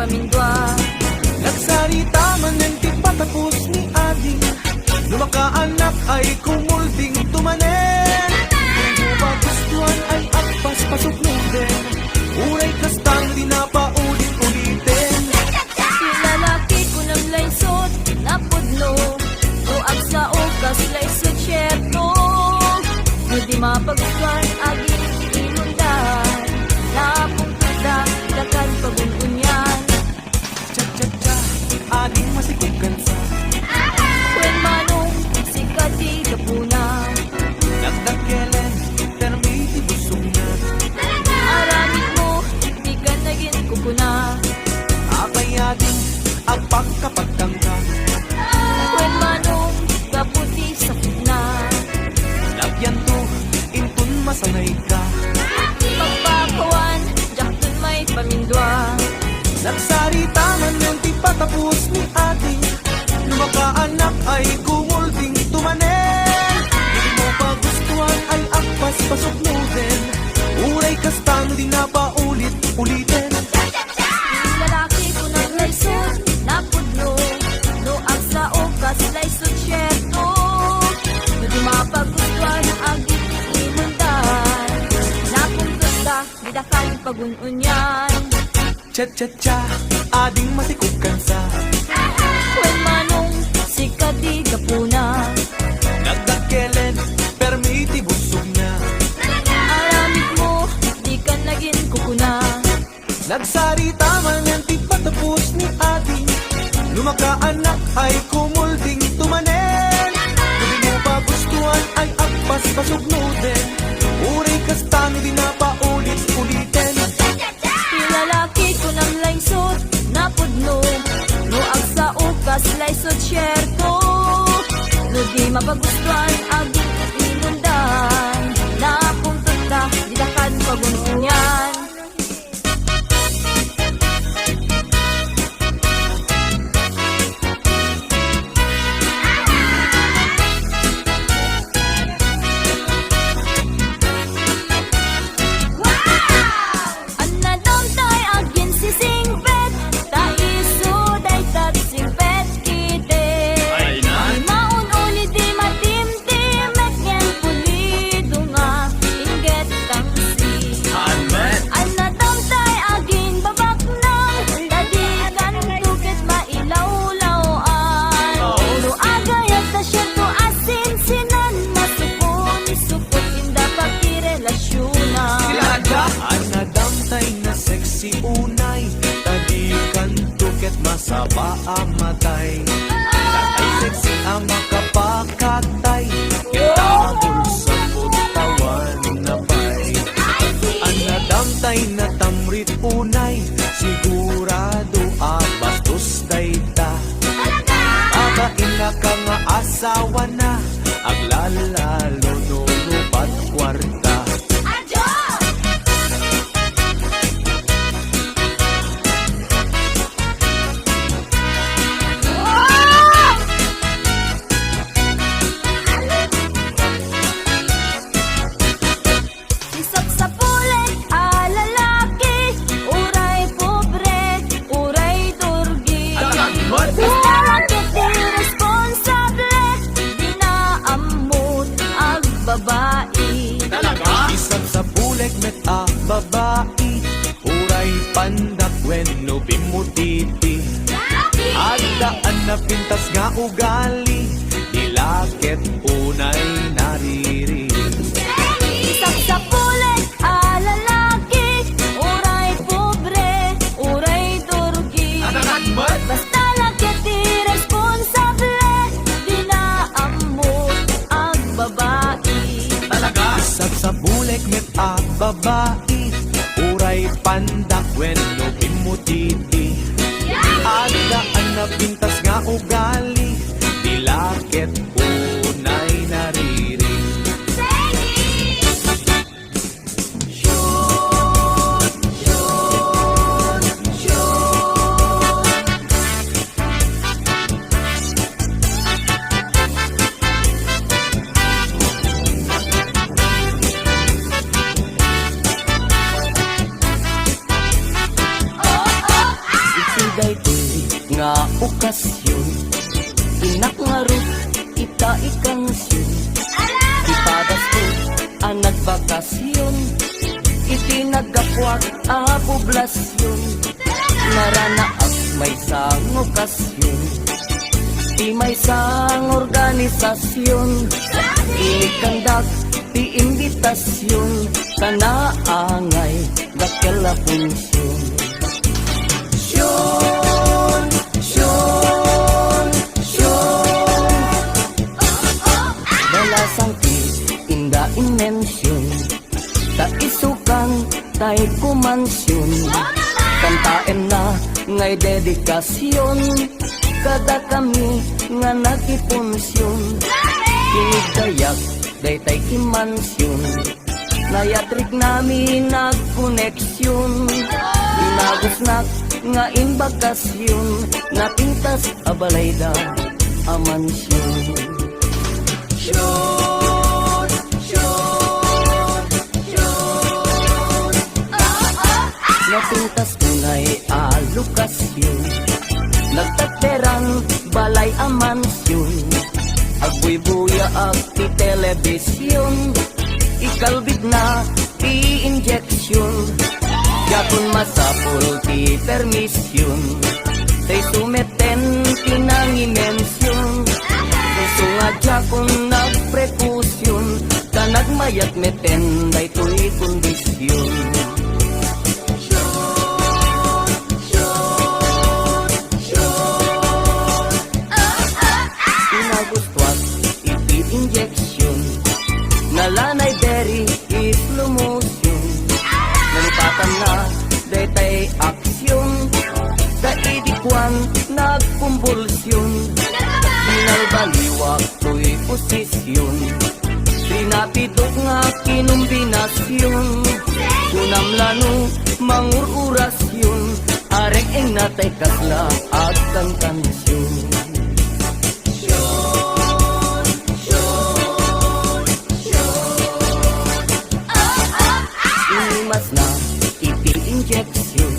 pamindwa. Nagsarita man ng di patapos ni Ading, lumakaanak ay kumulding tumanen. Kung magustuhan ay akpas pasok mo din, uray kastang di na paulit-ulitin. Lalaki ko ng laysot na pudlo, luag sa okas laysot syerto. Hindi mapagustuhan aging inundan, napunta dakan pagungunyan. Cha-cha-cha, ading masikugan sa When manong sikat di kapuna, nagdakelen, termiti busong na. aramid mo, di ka naging kukuna. Abay ading, ang pagkapagtangka, When manong kaputi sa na, lagyan to, intun masanay ka. pagpakawan, jakton may pamindwa. Nagsarita man ng di patapos ni Ading, lumakaanak ay kumulding tumanen. Hindi mo pa gustuhan ay akpas pasok mo din, uray kastang di na paulit-ulitin. Lalaki ko ng laysot na pudlo, luag sa okas laysot syerto. Hindi mapagustuhan aging inundan, napunta didakan pagununyan. Cha-cha-cha, ading matikugan sa When manong sikat di kapuna, nagdakelen, permiti busog na. aramid mo, di ka naging kukuna. Nagsarita man ng di patapos ni Ading, lumakaanak ay kumulding tumanen. Hindi mo pa gustuhan ay akpas pasok mo din, uray kastang di na paulit-ulitin. Lalaki ko ng laysot na pudlo, luag sa ukas laysot syerto. No di mapagustuhan aging inundan, napunta didakan pagununyan. Anadong tay agin si singpet, taiso day tat singpet kite. Ay na? Di maun ulit di matimtimet yan pulido nga, inget tang si. Almet! Anadong tay agin babak nang, dadikan tuket mailawlawan. Oo. Luagayat na siya to asin sinan, masupon isupot inda pagkirelasyonan. Anadamtay na sexy unay, tadikan tuket masaba amatay. Ay sexy ang makapakatay, kitahol sa putawan na pay. Anadamtay na tamrit unay, sigurado bastos dayta. Abain na ka nga asawa na, aglalalo no lupat kwarta. Isap sa pulit, lalaki, uray pobre, uray turgi. Almet! Lalakit di responsable, di na amot ang babae. Talaga? Isang sa buleg met a babae, uray pandak when no bimutiti. Agdaan na pintas nga ugali, dilakit unay nariri. Isap sa pulit, lalaki, uray pobre, uray turgi. Almet! Basta lakit di responsable, di na amot ang babae. Talaga? Isang sa buleg met a babae, uray pandak when no bimutiti. Agdaan na pintas nga ugali, dilakit unay nariri. Siday to'y nga okasyon, inak nga ron, ita ikansyon. Ipadas ko ang nagbakasyon, itinagapwag a poblasyon. Naranaas may sang okasyon, di may sang organisasyon. Inikandak ti imbitasyon, kanaangay dakela punsyon. Syon, syon, syon. Balasang ti inda inmensyon, ta isukan tay kumansyon. Kantaen na ngay dedikasyon, kada kami nga nakipunsyon. Kinigayak daytay kimansyon, nayatrik nami nagkoneksyon. Inagusnak nga imbakasyon, napintas abalayda amansyon. Syon, syon, syon. Napintas tunay alokasyon, nagtaterang balay amansyon. Agbuy-buya ag ti telebisyon, ikalbit na ti injeksyon. Yakon masapul ti permisyon, tay sumeten tinangimensyon. Gusto nga jakon nagprekusyon, ka nagmayat meten daytoy kondisyon. Inagustuas iti injeksyon, nalanay deri slow motion. Nalipatan na daytay aksyon, kaidikwan nagkumbulsyon. Binalbaliwak to'y posisyon, pinapidok nga kinumbinasyon. Kunamlano mangururasyon, arek eng natay kasla at kang kansyon. Inimas na iti injeksyon,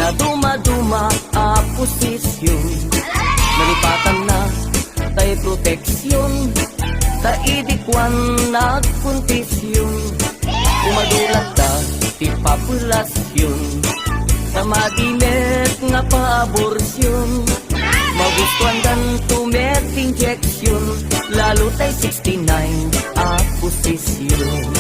na duma-duma a posisyon. Nalipatan na tay proteksyon, taidikwan nagkuntisyon. Umadulat ta ti populasyon, tamadimet nga paaborsyon. Magustuhan dan tumet injeksyon, lalo tay 69 a posisyon.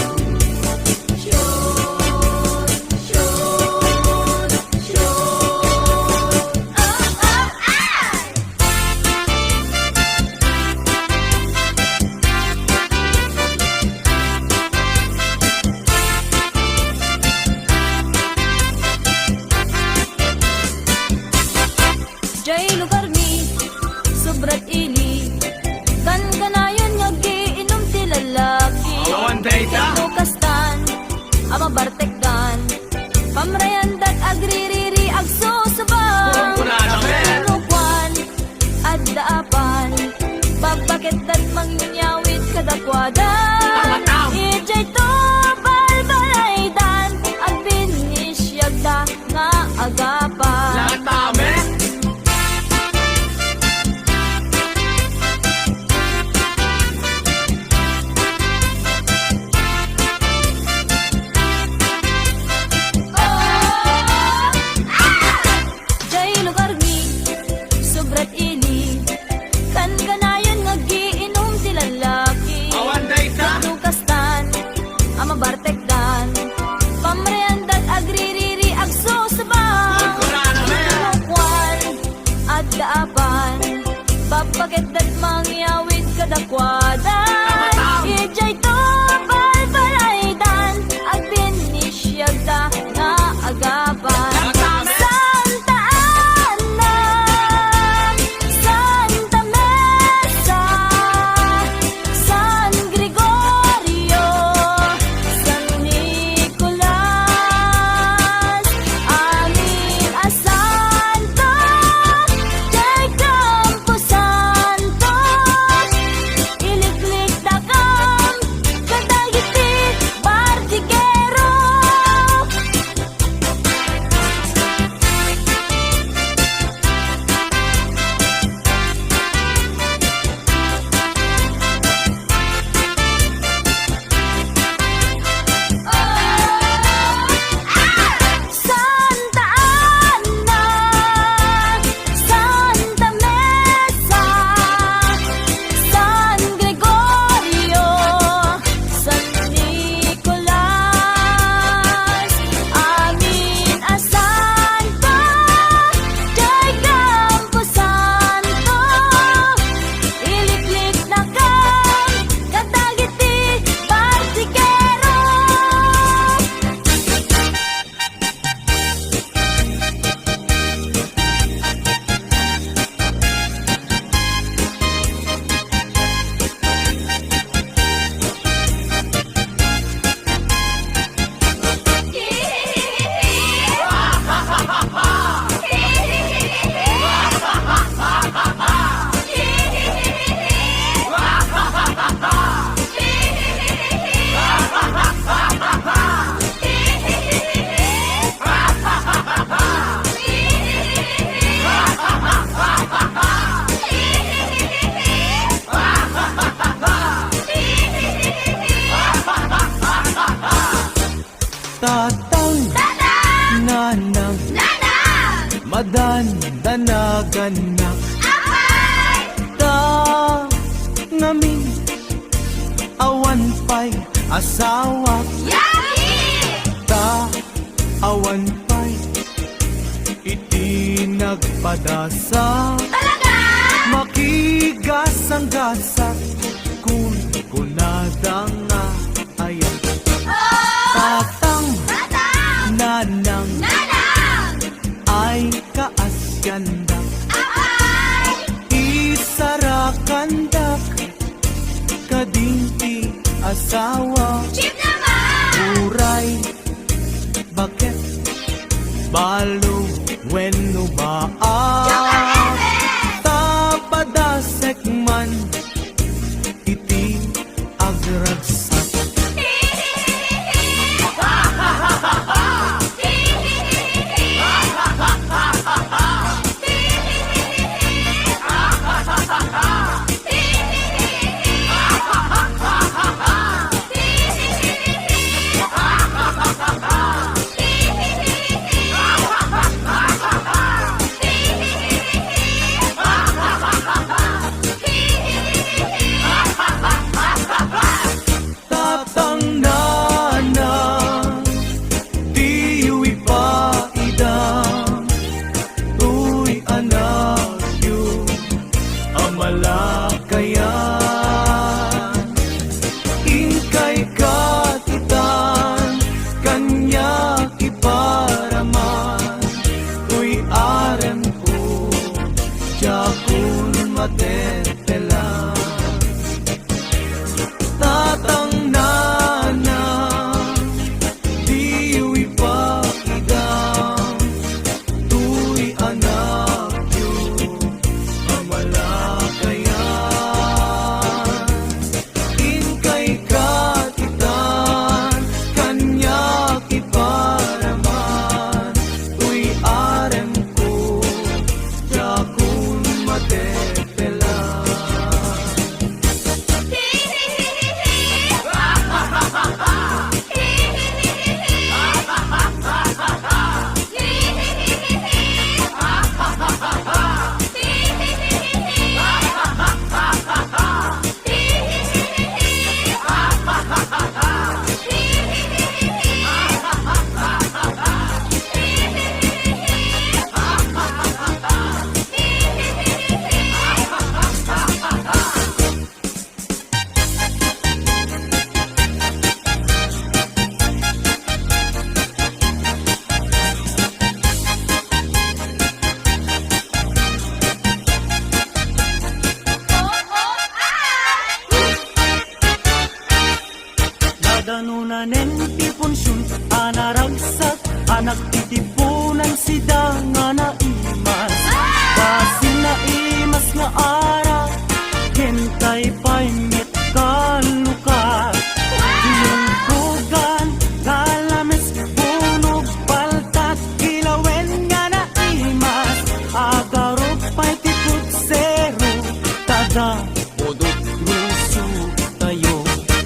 Jay lugar mi, sobrat ili, kan kanayon nga giinom ti lalaki. Awan dayta. Nukastan, ama bartekdan, pamrayandat agririri agsusubang. Kunkunada men. Nukwan, at daapan, babakit dat mangyawit kadakwadan. Tamatam. Ijay to balbalaydan, at binisyagda nga agapan. Latame. Jay lugar mi, sobrat ili, kan kanayon nga giinom ti lalaki. Awan dayta. Nukastan, ama bartekdan, pamreandat agririri agsusubang. Kunkunada men. Nukwan, at daapan, papagedat mangyawit kadakwadan. Ijay to balbalaydan, at binisyagda nga agapan. Santa Ana, Santa Mesa, San Gregorio, San Nicolas, aming asanto, kay Campo Santo. Madandanaganap Ta ngamin awan pa'y asawa Ta awan pa'y iti nagpadasa Makigasang-gasak kun kunadang nga ayan Tatang nanang ay kaasyandak Isarakandak kadinti asawa Uray bakit balo wenno ba Tapadasek man iti agragsak Tatang nanang diwi pa idang Uy anak yu amalakayan Inkay katitan kanya iparaman Uy arem ko jakun matetelan Tatang nanang diwi pa idang Tuy anak yu amalakayan Inkay katitan kanya iparaman Tuy arem ko jakun matetelan Nadanunanen tiponsyon anaragsak anak titipunan sida nga naimas Basin naimas nga ara hintay pa'y mit kalukat Iyong bugan galames bunog baltat kilawen nga naimas Agarot pa'y tiput zero tada podot ruso tayo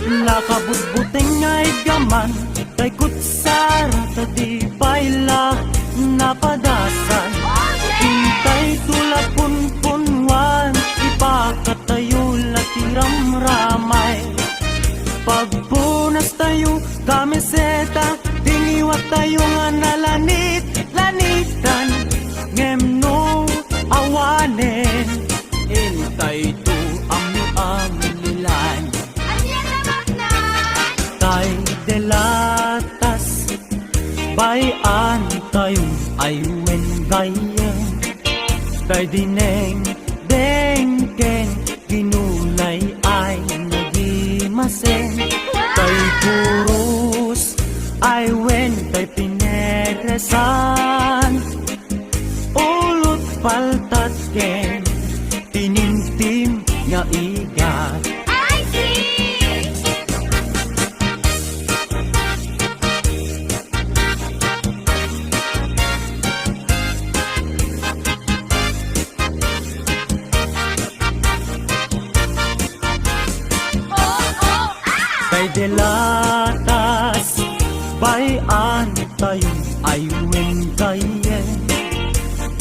Nakabutbuteng ay gaman Kay kutsara tadi paila napadasan Intay tulad punpunwan Ipakatayo latiram ramay Pagpunas tayo kamiseta Tingiwat tayo nga nalanit Lanitan Ngemno awanen Intay to amililan Tay delatas bayan tayo ay wengayen Tay dineng dengkeng ginulay ay nagimasen Tay kurus ay wen tay pineresan Ulot paltat ken tinintim nga igat Kay delatas bayan tayo ay wengayen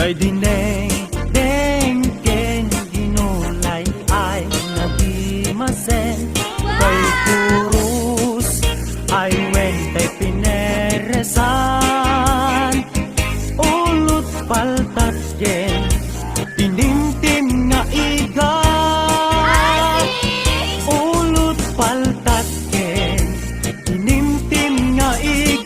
Kay dineng, deng, ken, ginulay ay nagimasen. Kay kurus ay wentay pineresan. Ulot paltat ken, tinimtim nga igat. Ulot paltat ken, tinimtim nga igat.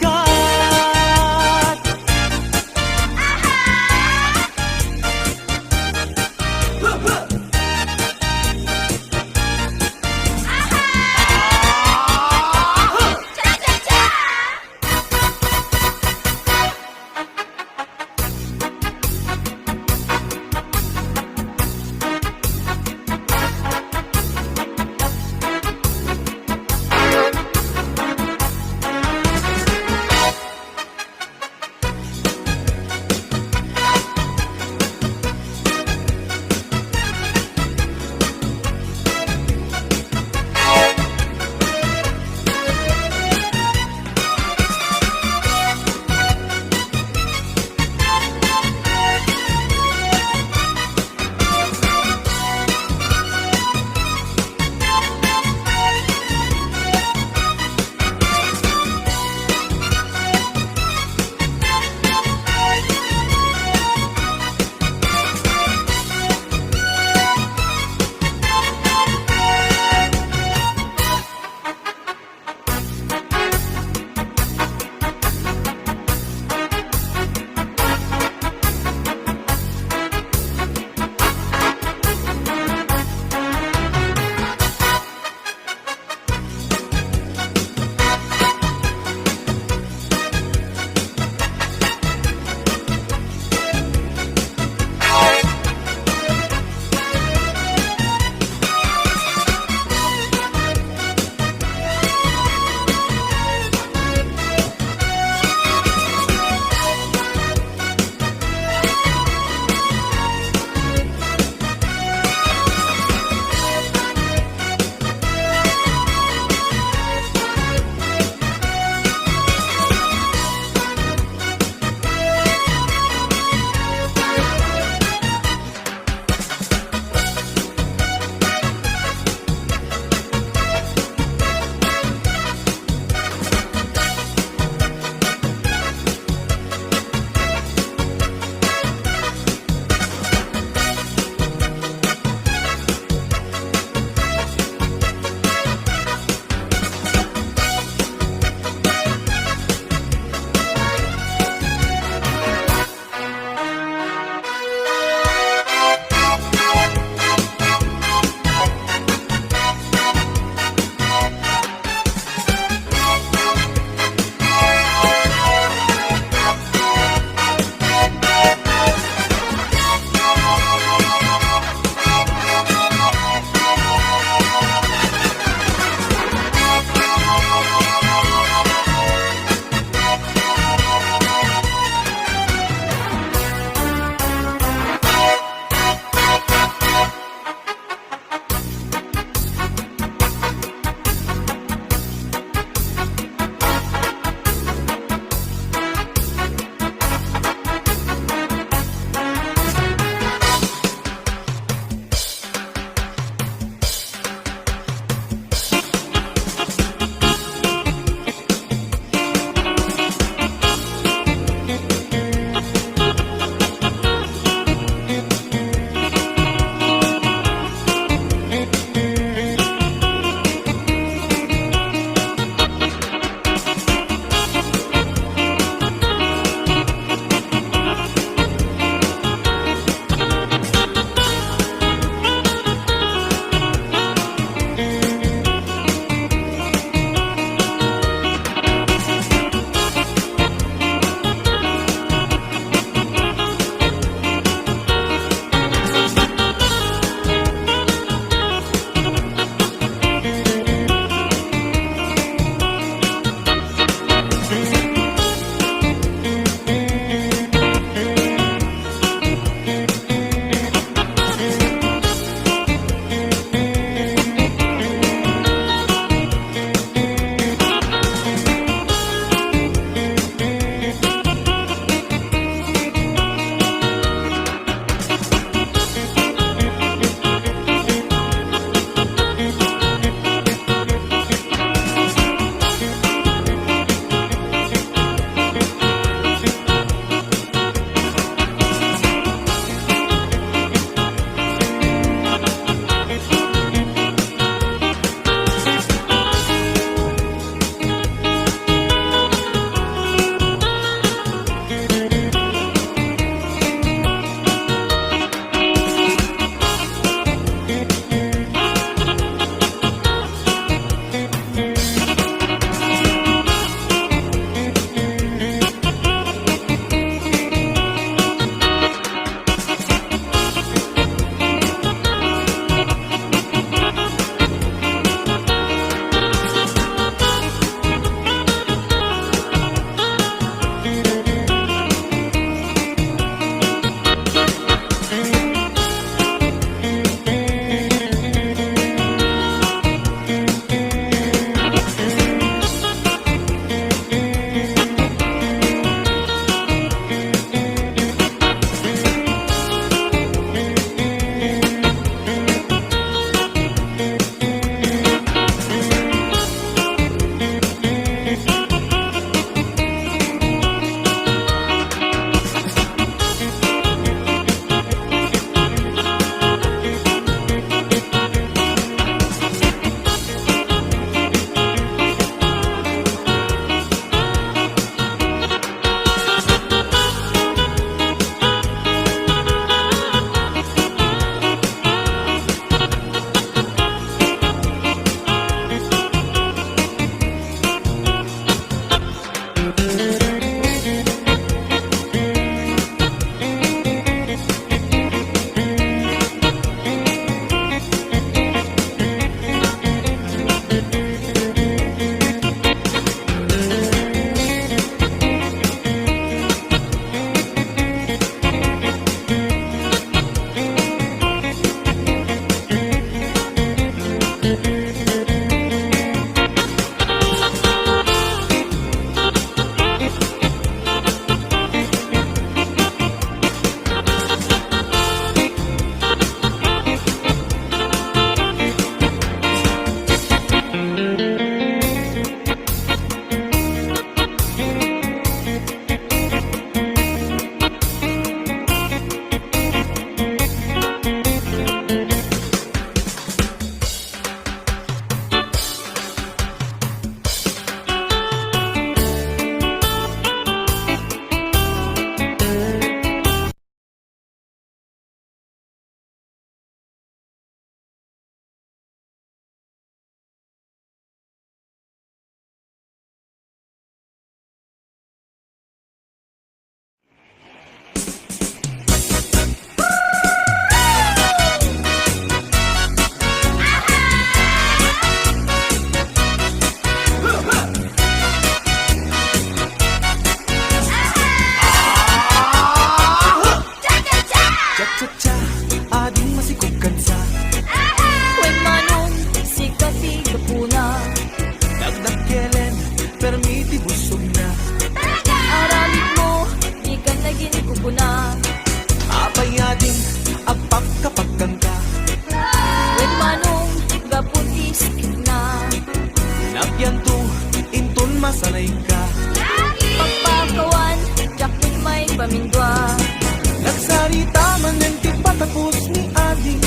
Nagsarita man ng ti patapos ni ading,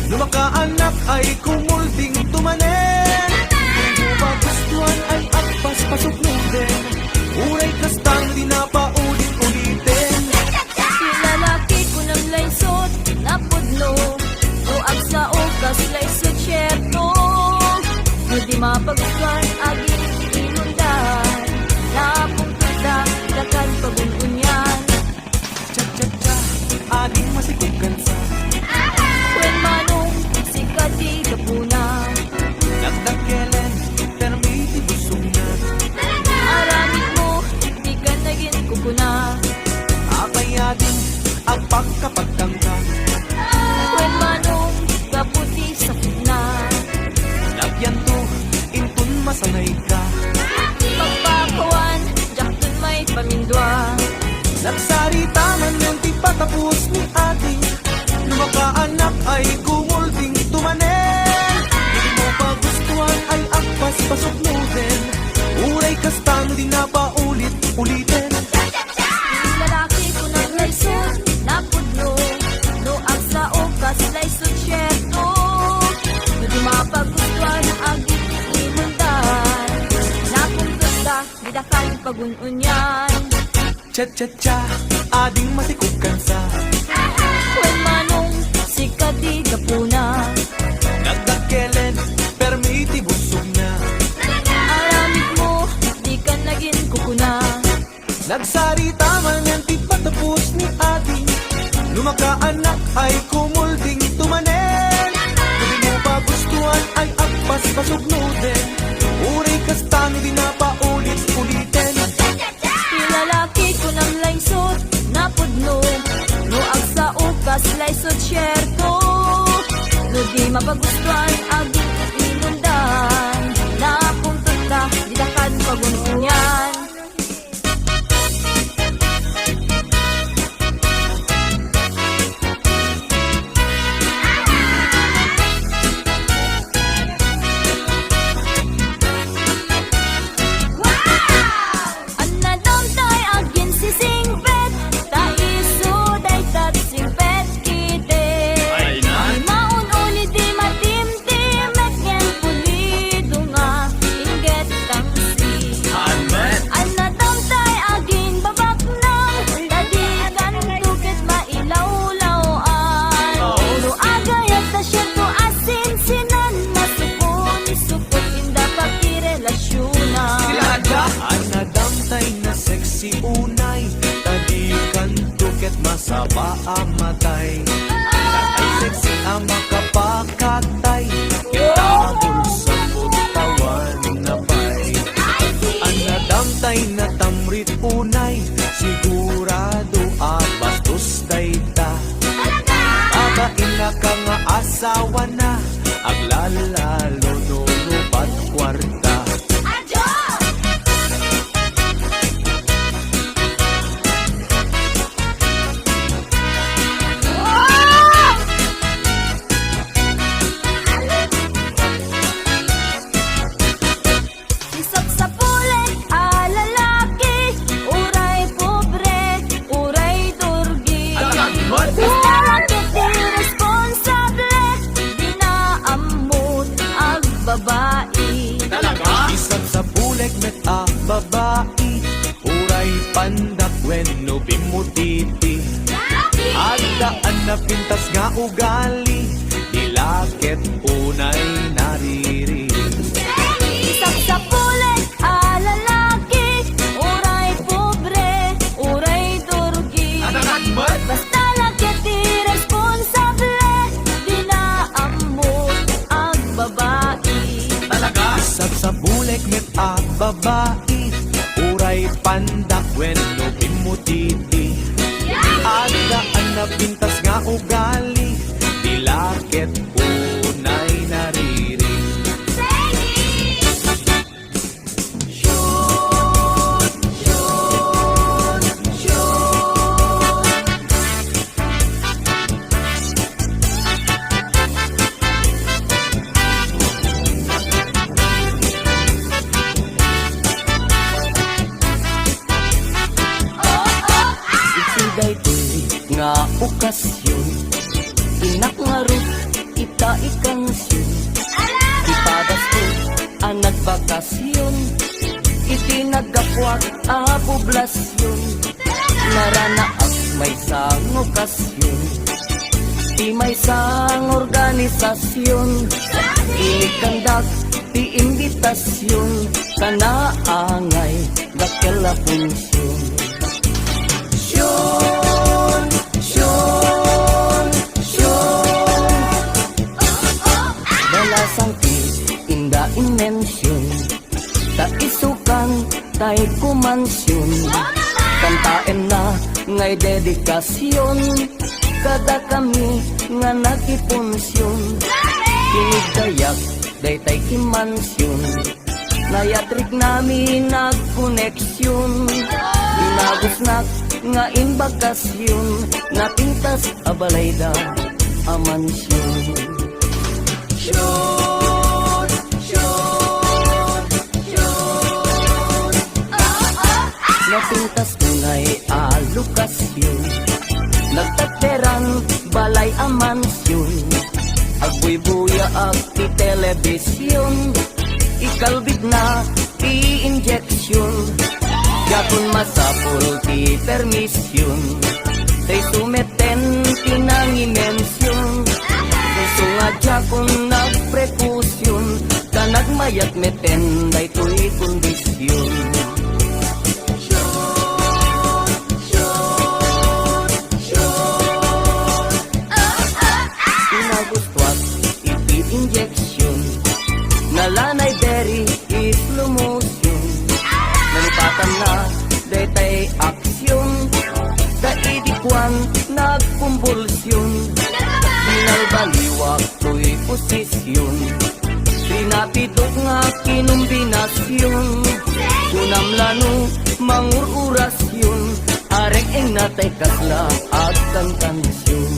lumakaanak ay kumulding tumanen. Kung magustuhan ay akpas pasok mo din, uray kastang di na paulit-ulitin. Lalaki ko ng laysot na pudlo, luag sa okas laysot syerto. Hindi mapagkuhan aging inundan, napungkuda dakan pagununyan. Cha-cha-cha, ading masikugan sa When manong sikati kapuna, nagdakelen, permiti busong na. aramid mo, di ka naging kukuna. Abay ading, ang pagkapagtangka, When manong kaputi sa na, lagyan to, intun masanay ka. pagpakawan, jak dun may pamindwa. Nagsarita man ng ti patapos ni ading, lumakaanak ay kumulding tumanen. Hindi mo pa gustuhan ay akpas pasok mo din, uray kastang di na paulit-ulitin. Lalaki ko ng laysot na pudlo, luag sa okas laysot syerto. Hindi mapagustuhan ang aging imundan, napungkuda didakan pagununyan. Cha-cha-cha, ading matikugan sa When manong sikati kapuna, nagdakelen, permiti busog na. aramid mo, di ka naging kukuna. Nagsarita man ng ti patapos ni ading, lumakaanak ay kumulding tumanen. Hindi mo pa gustuhan ay akpas pasok mo din, uray kastang di na paulit-ulitin. Lalaki ko ng laysot na pudlo, luag sa ukas laysot syerto. Di mapagustuhan aging inundan, napuntot na didakan pagununyan. Anadom tay agin si singpet, taiso day tat singpet kite. Ay na. Di maun uli di matimtimet ken pulido nga inget tang si. Amen. Anadom tay agin babak nang dadikan tuket mailawlawan. Ulo agayat ta syerto asin sinan masupon isupot inda pakirelasyonan. Anadamtay na sexy unay, tadikan tuket masaba amatay. Ay sexy ang makapakatay, kitagol sa putawan na bay. Anadamtay na tamrit unay, sigurado bastos dayta. Babain na ka nga asawa na, aglalalo no lupat kwarta. Isap sa pulet, lalaki, uray pobre, uray durgi. Alagot. Lalakit irresponsable, di na amot ang babae. Talaga? Isang sa buleg met a babae, uray pandak when no bimutiti. Adaan na pintas nga ugali, dilakit unay nariri. Isap sa pulet, lalaki, uray pobre, uray durgi. Alagot. Basta lakit irresponsable, di na amot ang babae. Talaga? Isang sa buleg met a babae, uray pandak when no bimutiti. Adaan na pintas nga ugali, dilakit unay nariri. okasyon, inak nga ro, ita ikansyon, ipadas ko ang nagbakasyon, itinagapwak a poblasyon, naranaak may sang okasyon, ti may sang organisasyon, inikandak ti imbitasyon, kanaangay dakela punsyon. Syon, syon, syon, balasang ti inda inmensyon, ta isukan tay kumansyon, kantaen na ngay dedikasyon, kada kami nga nakipunsyon, kinigayak daytay kimansyon, nayatrik nami nagkoneksyon, inagusnak nga imbakasyon, napintas abalayda amansyon. Syon, syon, syon, napintas tunay alokasyon, nagtateran balay amansyon, agbuy-buya ak ti telebisyon, ikalbid na ti injeksyon, yakun masapul ti permisyon, tay sumeten ti nangimensyon, sungadya kung nagprecusyon, ka nagmayat meten daytoy kondisyon. Inagustuat iti injeksyon, nalanay deri slow motion, nalipatan na daytay aksyon, kaidikwan nagkumbulsyon, pinalbaliwak to'y posisyon, pinapidok nga kinumbinasyon, kunamlano mangururasyon, arek eng natay kasla at kang tansyon.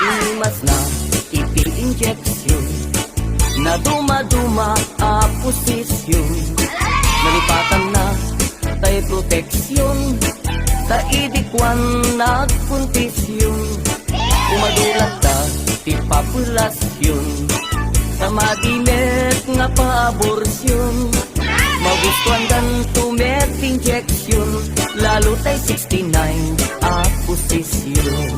Inimas na iti-injeksyon, na duma-duma a posisyon, nalipatan na tay proteksyon, kaidikwan nagpuntisyon, umadulat ta ti populasyon, sa madimet nga paaborsyon, magustuhan dan tumet injeksyon, lalo tay 69 a posisyon.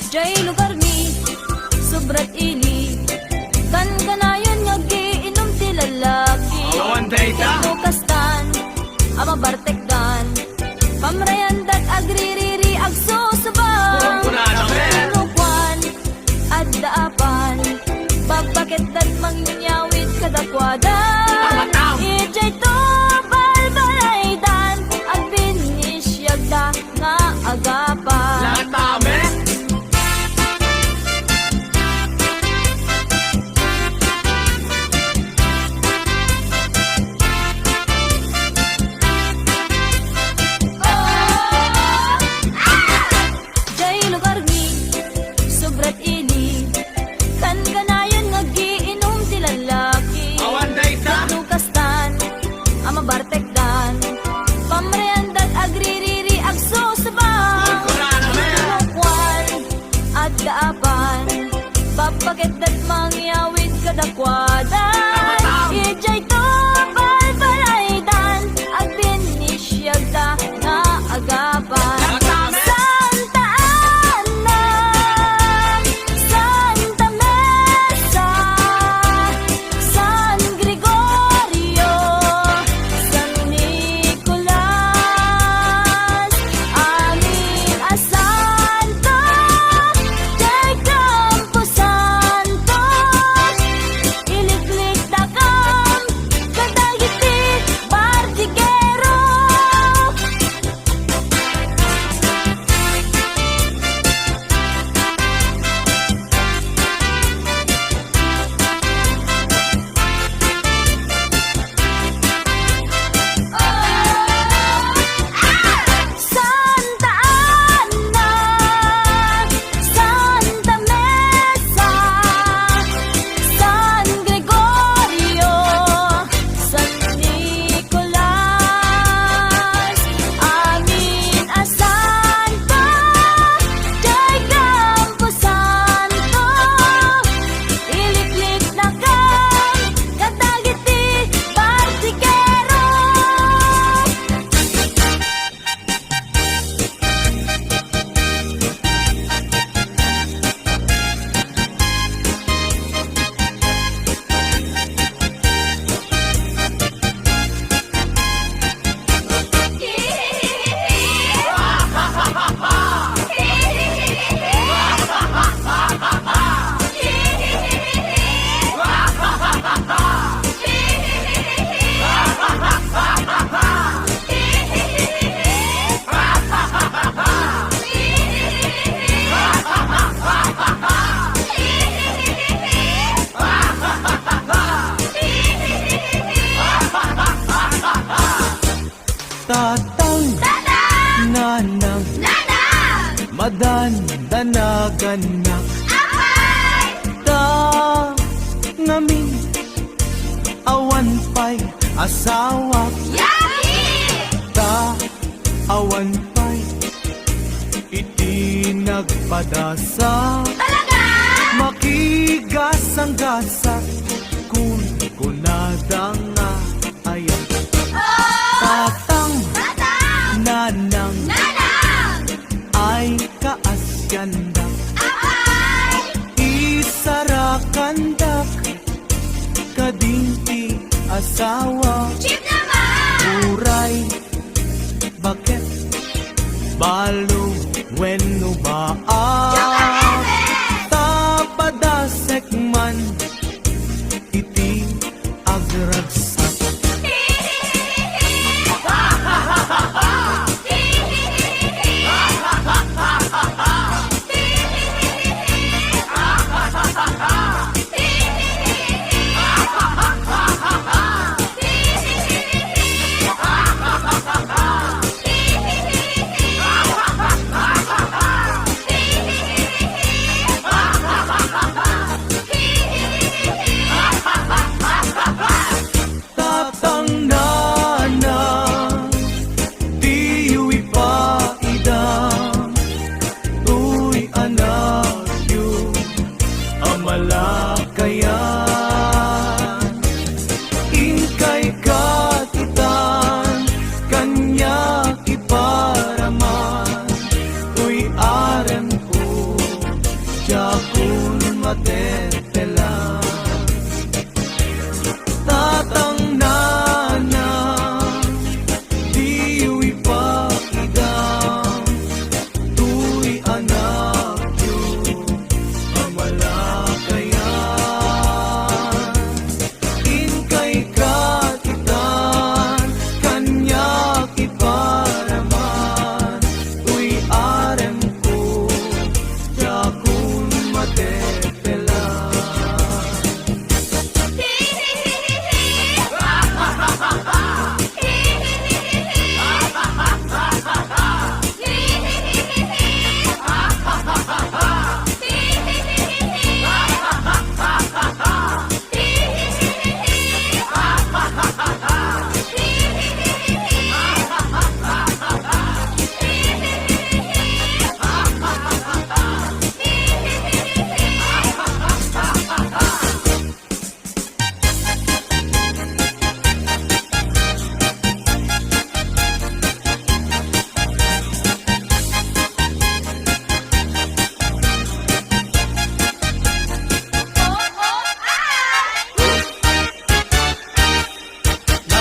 Jay lugar mi, sobrat ili, kan kanayon nga giinom ti lalaki. Awan dayta. Lukastan, ama bartekdan, pamrayandag agririri agsusubang. Kunkunado, men. Lukwan, at daapan, babakit dat mangyawit kadakwadan. Pamatam. Ijay to balbalaydan, at binisyagda nga agapan. Latame. Jay lugar mi, sobrat ili, kan kanayon nga giinom ti lalaki. Awan dayta. Lukastan, ama bartekdan, pamreandag agririri agsusubang. Kunkunado, men. Lukwan, at daapan, babakit dat mangyawit kadakwadan. Ijay to balbalaydan, ag binisyagda nga agapan. Santa Ana, Santa Mesa, San Gregorio, San Nicolas, amin a santo, kay Campo Santo, iliklik da asawa ta awan pa'y iti nagpadasa makigasang-gasa kun kunadang nga ayan tatang nanang ay kaasyandak isarakandak kadinti asawa uray bakit balo wenno ba tapadasek man iti agragsak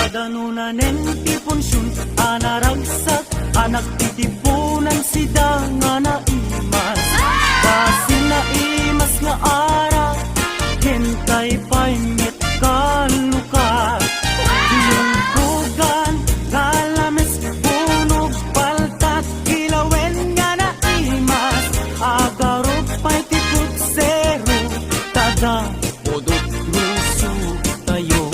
Danunanen tiponsyon anaragsak anak titipunan sida nga naimas basin naimas nga ara hintay pa'y met kalukat yung bugan galames bunog paltat kilawen nga naimas agarot pa'y tiput zero tada podot ruso tayo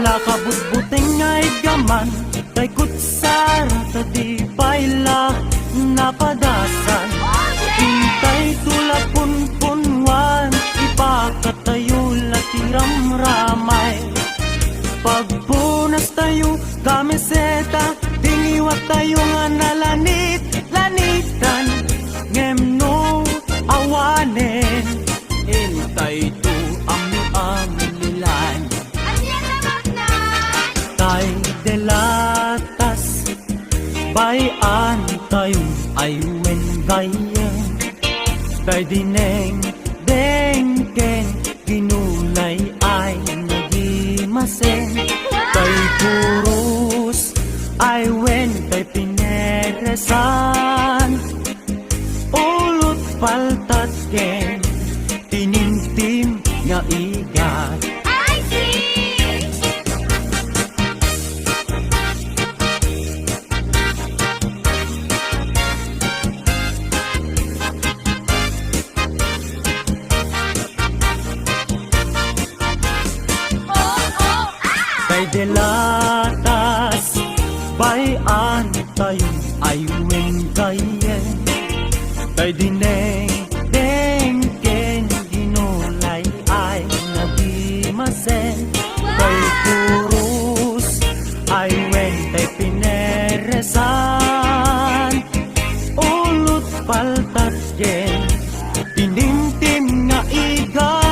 lakabutbuteng ay gaman kay kutsara tadi pailak napadasan hintay tulapun-punwan ipakatayo latiram ramay pagpunas tayo kamiseta tingiwat tayo nga nalanit-lanitan ngemno awanen hintay to ang tay delatas bayan tayo aywen gaya tay dineng dengkeng ginulay ay nagimasen tay purus aywen tay pineresan ulot paltat ken tinintim nga igat kay delatas bayan tayo aywen kayen kay dineng dengken ginulay ay nagimasen kay purus ikaw